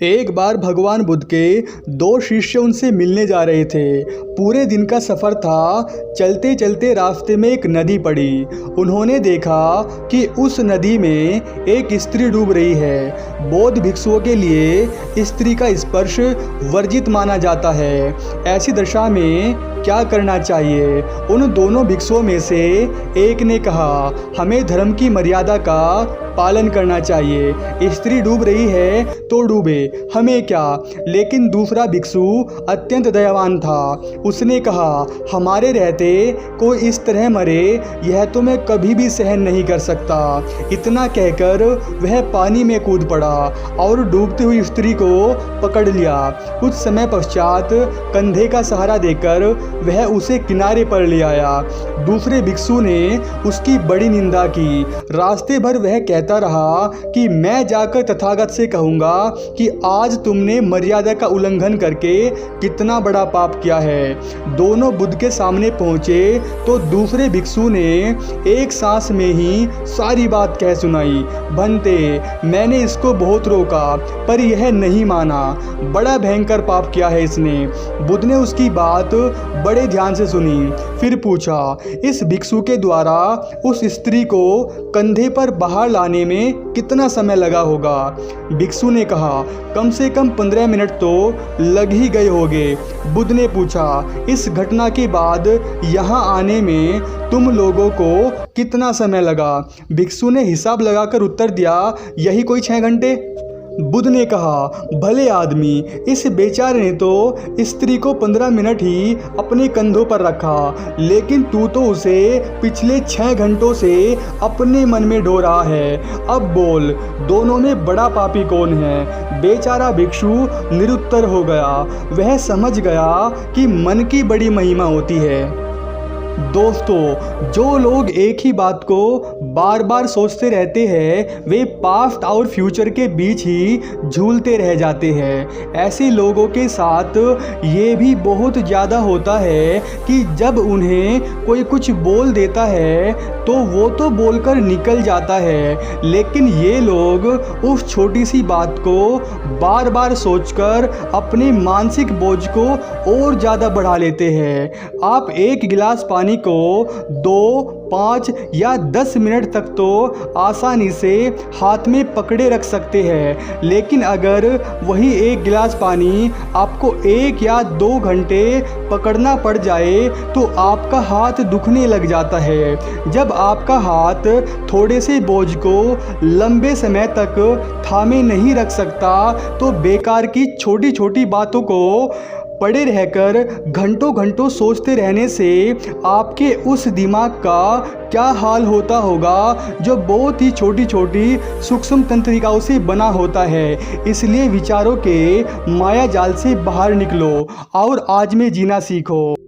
एक बार भगवान बुद्ध के दो शिष्य उनसे मिलने जा रहे थे। पूरे दिन का सफ़र था। चलते चलते रास्ते में एक नदी पड़ी। उन्होंने देखा कि उस नदी में एक स्त्री डूब रही है। बौद्ध भिक्षुओं के लिए स्त्री का स्पर्श वर्जित माना जाता है। ऐसी दशा में क्या करना चाहिए? उन दोनों भिक्षुओं में से एक ने कहा, हमें धर्म की मर्यादा का पालन करना चाहिए। स्त्री डूब रही है तो डूबे, हमें क्या। लेकिन दूसरा भिक्षु अत्यंत दयावान था। उसने कहा, हमारे रहते कोई इस तरह मरे यह तो मैं कभी भी सहन नहीं कर सकता। इतना कहकर वह पानी में कूद पड़ा और डूबती हुई स्त्री को पकड़ लिया। कुछ समय पश्चात कंधे का सहारा देकर वह उसे किनारे पर ले आया। दूसरे भिक्षु ने उसकी बड़ी निंदा की। रास्ते भर वह कहता रहा कि मैं जाकर तथागत से कहूँगा कि आज तुमने मर्यादा का उल्लंघन करके कितना बड़ा पाप किया है। दोनों बुद्ध के सामने पहुँचे तो दूसरे भिक्षु ने एक सांस में ही सारी बात कह सुनाई। भंते, मैंने इसको बहुत रोका पर यह नहीं माना। बड़ा भयंकर पाप किया है इसने। बुद्ध ने उसकी बात बड़े ध्यान से सुनी। फिर पूछा, इस भिक्षु के द्वारा उस स्त्री को कंधे पर बाहर लाने में कितना समय लगा होगा? भिक्षु ने कहा, कम से कम 15 मिनट तो लग ही गए होंगे। बुद्ध ने पूछा, इस घटना के बाद यहाँ आने में तुम लोगों को कितना समय लगा? भिक्षु ने हिसाब लगाकर उत्तर दिया, यही कोई 6 घंटे। बुद्ध ने कहा, भले आदमी, इस बेचारे ने तो स्त्री को 15 मिनट ही अपने कंधों पर रखा, लेकिन तू तो उसे पिछले 6 घंटों से अपने मन में ढो रहा है। अब बोल, दोनों में बड़ा पापी कौन है? बेचारा भिक्षु निरुत्तर हो गया। वह समझ गया कि मन की बड़ी महिमा होती है। दोस्तों, जो लोग एक ही बात को बार बार सोचते रहते हैं वे पास्ट और फ्यूचर के बीच ही झूलते रह जाते हैं। ऐसे लोगों के साथ ये भी बहुत ज़्यादा होता है कि जब उन्हें कोई कुछ बोल देता है तो वो तो बोलकर निकल जाता है, लेकिन ये लोग उस छोटी सी बात को बार बार सोचकर अपने मानसिक बोझ को और ज़्यादा बढ़ा लेते हैं। आप एक गिलास पानी को 2, 5 या 10 मिनट तक तो आसानी से हाथ में पकड़े रख सकते हैं, लेकिन अगर वही एक गिलास पानी आपको 1 या 2 घंटे पकड़ना पड़ जाए तो आपका हाथ दुखने लग जाता है। जब आपका हाथ थोड़े से बोझ को लंबे समय तक थामे नहीं रख सकता तो बेकार की छोटी छोटी बातों को पड़े रहकर घंटों घंटों सोचते रहने से आपके उस दिमाग का क्या हाल होता होगा जो बहुत ही छोटी छोटी सूक्ष्म तंत्रिकाओं से बना होता है। इसलिए विचारों के माया जाल से बाहर निकलो और आज में जीना सीखो।